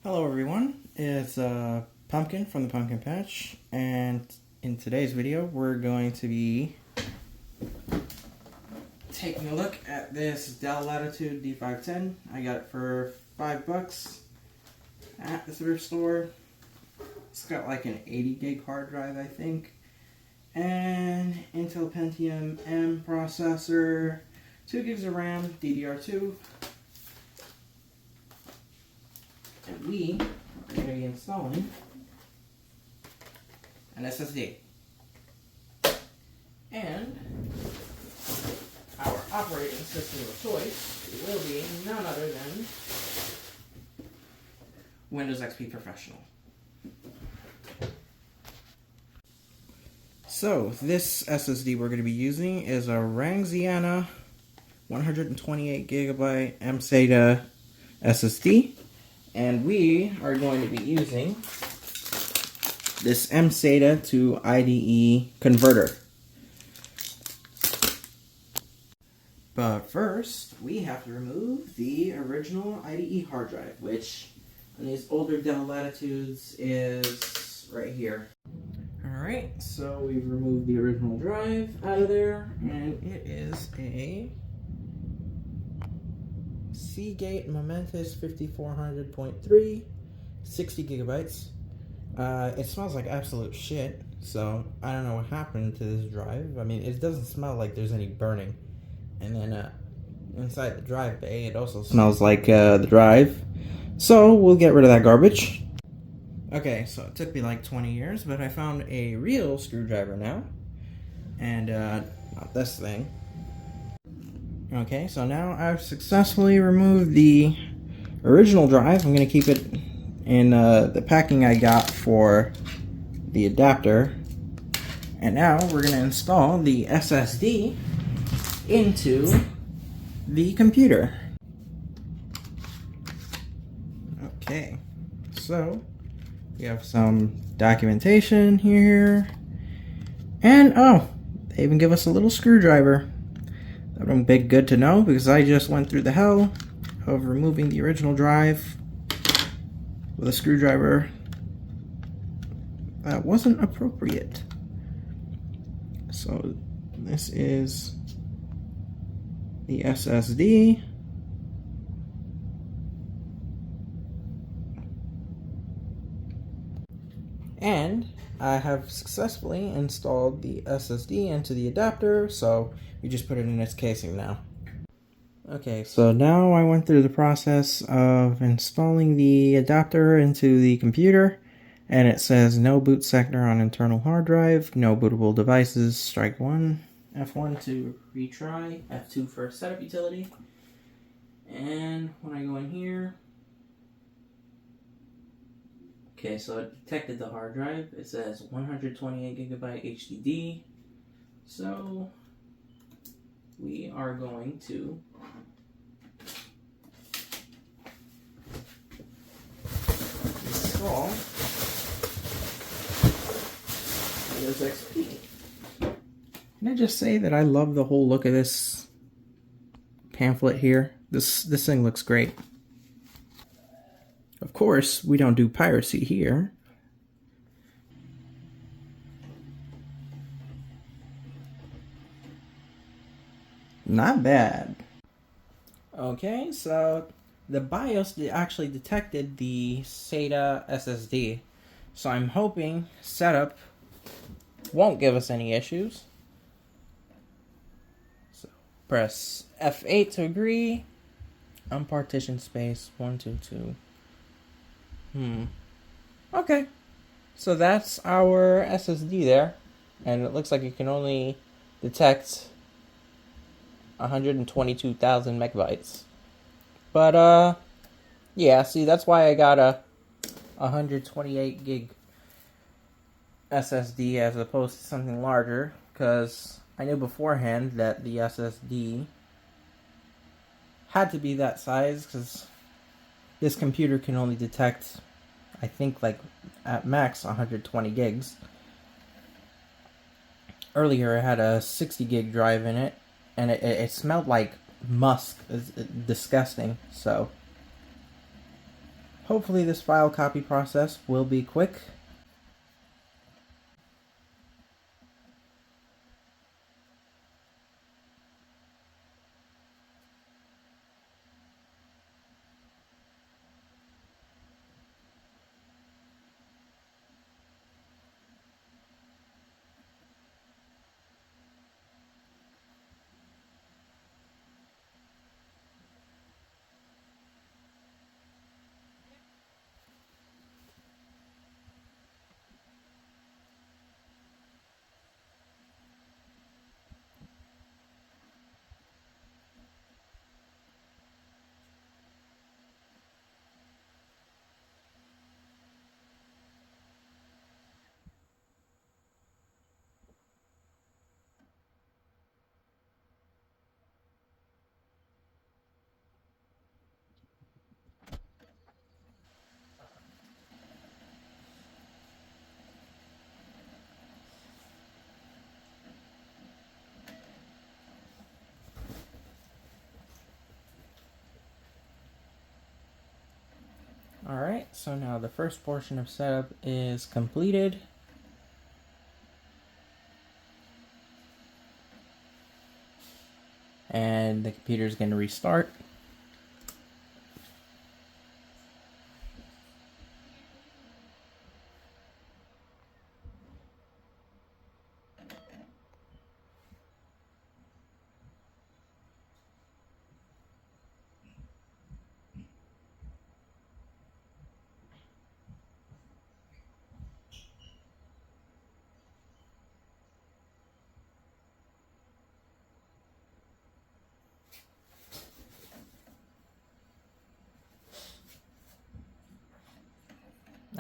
Hello everyone, it's Pumpkin from the Pumpkin Patch, and in today's video we're going to be taking a look at this Dell Latitude D510. I got it for $5 at the thrift store. It's got like an 80 gig hard drive, I think, and Intel Pentium M processor, 2 gigs of RAM, DDR2. And we are going to be installing an SSD. And our operating system of choice will be none other than Windows XP Professional. So this SSD we're going to be using is a Ranxiana 128GB mSATA SSD. And we are going to be using this mSATA to IDE converter. But first, we have to remove the original IDE hard drive, which on these older Dell Latitudes is right here. Alright, so we've removed the original drive out of there, and it is a Seagate Momentous 5400.3, 60 gigabytes. It smells like absolute shit, so I don't know what happened to this drive. I mean, it doesn't smell like there's any burning. And then inside the drive bay, it also smells like the drive. So we'll get rid of that garbage. Okay, so it took me like 20 years, but I found a real screwdriver now. And not this thing. Okay, so now I've successfully removed the original drive. I'm going to keep it in the packing I got for the adapter. And now we're going to install the SSD into the computer. Okay, so we have some documentation here. And oh, they even give us a little screwdriver. That would be good to know because I just went through the hell of removing the original drive with a screwdriver that wasn't appropriate. So this is the SSD. And I have successfully installed the SSD into the adapter, so we just put it in its casing now. Okay, so now I went through the process of installing the adapter into the computer, and it says no boot sector on internal hard drive, no bootable devices, strike 1, F1 to retry, F2 for setup utility. And when I go in here, okay, so it detected the hard drive. It says 128GB HDD. So we are going to install Windows XP. Can I just say that I love the whole look of this pamphlet here? This thing looks great. Of course, we don't do piracy here. Not bad. Okay, so the BIOS actually detected the SATA SSD. So I'm hoping setup won't give us any issues. So press F8 to agree. Unpartitioned space 122. Okay, so that's our SSD there, and it looks like it can only detect 122,000 megabytes. But yeah, see, that's why I got a 128 gig SSD as opposed to something larger, because I knew beforehand that the SSD had to be that size, because this computer can only detect, I think, like at max 120 gigs. Earlier it had a 60 gig drive in it, and it smelled like musk. It's disgusting. So Hopefully this file copy process will be quick. Alright, so now the first portion of setup is completed. And the computer is going to restart.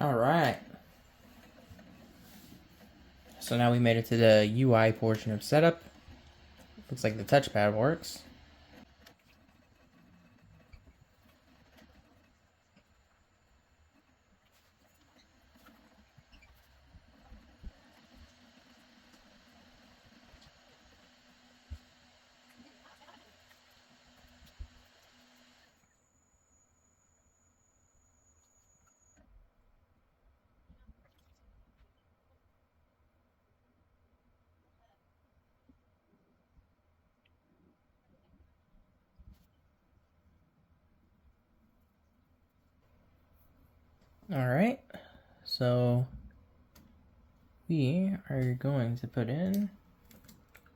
Alright. So now we made it to the UI portion of setup. Looks like the touchpad works. Alright, so we are going to put in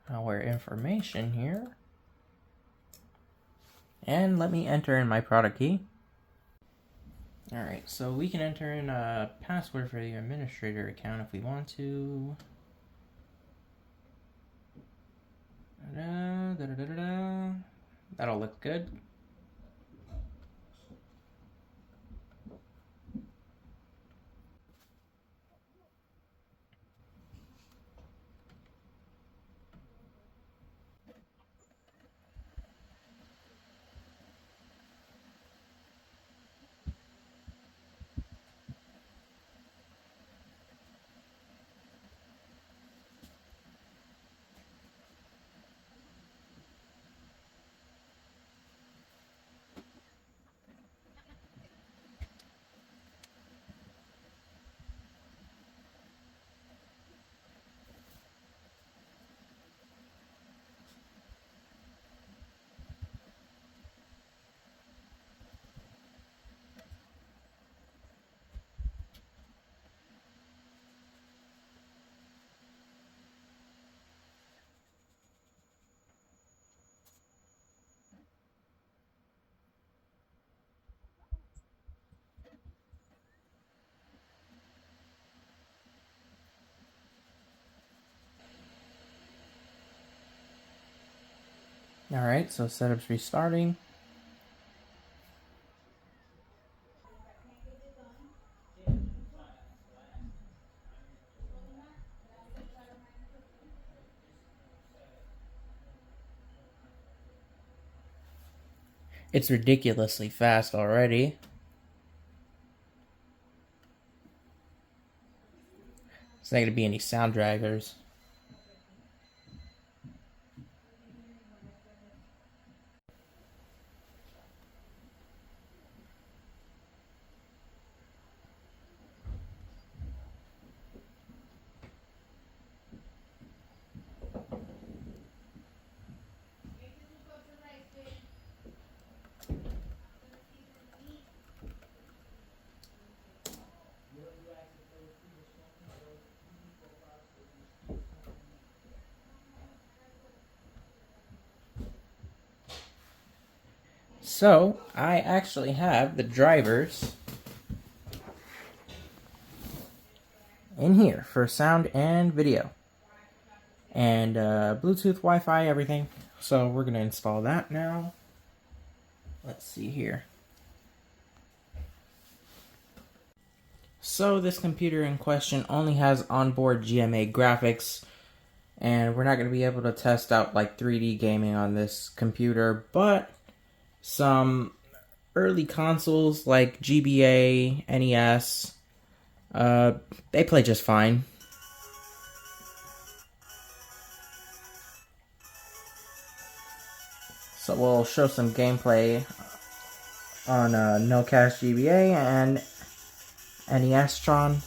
our information here. And let me enter in my product key. Alright, so we can enter in a password for the administrator account if we want to. That'll look good. Alright, so setup's restarting. It's ridiculously fast already. It's not going to be any sound draggers. So, I actually have the drivers in here for sound and video. And Bluetooth, Wi-Fi, everything. So we're going to install that now. Let's see here. So this computer in question only has onboard GMA graphics, and we're not going to be able to test out like 3D gaming on this computer, but some early consoles like GBA, NES, they play just fine. So we'll show some gameplay on No Cache GBA and NES-tron.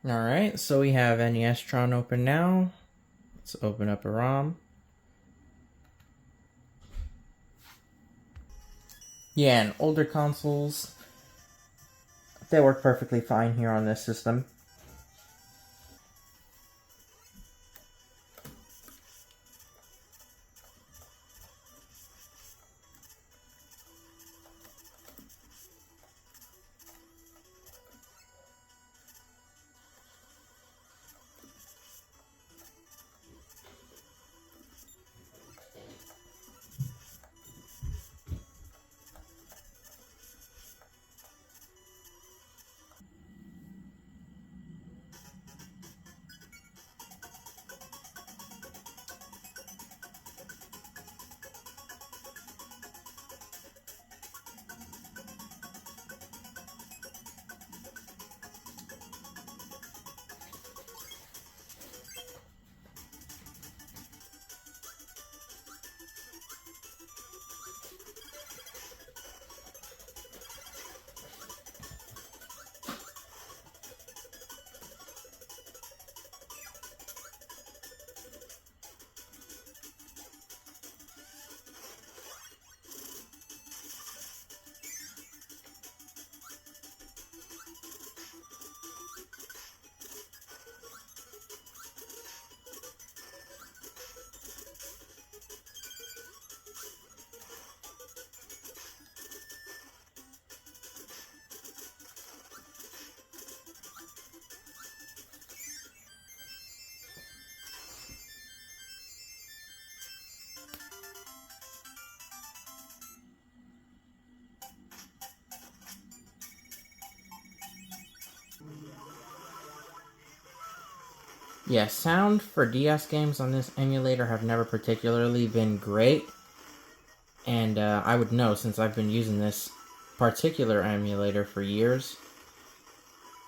Alright, so we have NES-tron open now. Let's open up a ROM. Yeah, and older consoles, they work perfectly fine here on this system. Yeah, sound for DS games on this emulator have never particularly been great. And I would know since I've been using this particular emulator for years.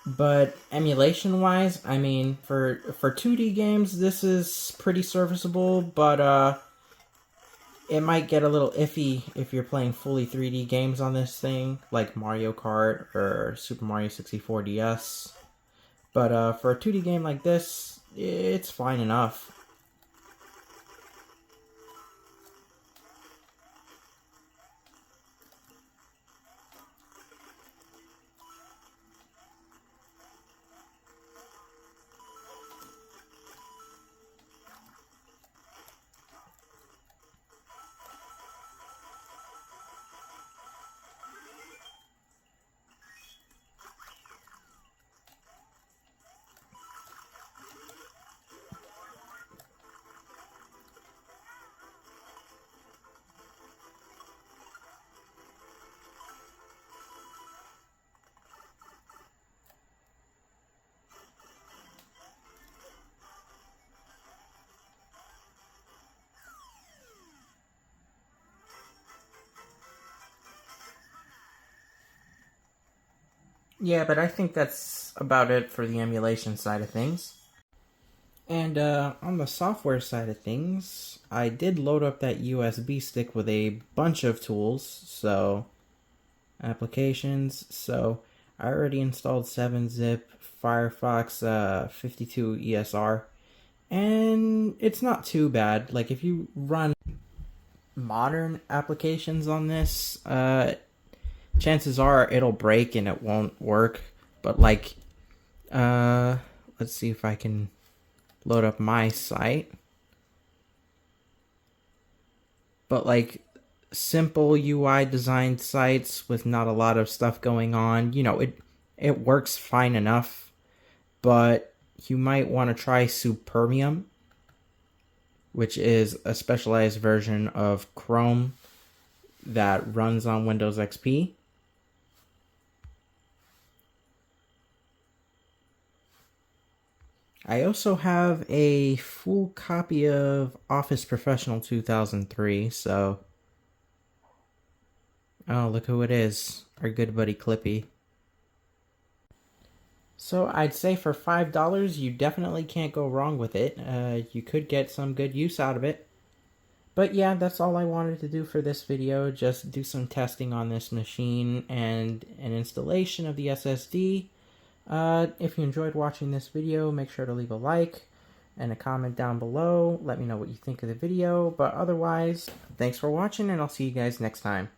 But emulation-wise, I mean, for 2D games, this is pretty serviceable, but it might get a little iffy if you're playing fully 3D games on this thing, like Mario Kart or Super Mario 64 DS. But for a 2D game like this, it's fine enough. Yeah, but I think that's about it for the emulation side of things. And on the software side of things, I did load up that USB stick with a bunch of tools, so applications. So I already installed 7-zip, Firefox 52 ESR, and it's not too bad. Like if you run modern applications on this, chances are it'll break and it won't work. But like, let's see if I can load up my site. But like simple UI designed sites with not a lot of stuff going on, you know, it works fine enough. But you might want to try Supermium, which is a specialized version of Chrome that runs on Windows XP. I also have a full copy of Office Professional 2003, so... Oh, look who it is. Our good buddy Clippy. So I'd say for $5, you definitely can't go wrong with it. You could get some good use out of it. But yeah, that's all I wanted to do for this video. Just do some testing on this machine and an installation of the SSD. If you enjoyed watching this video, make sure to leave a like and a comment down below. Let me know what you think of the video. But otherwise, thanks for watching, and I'll see you guys next time.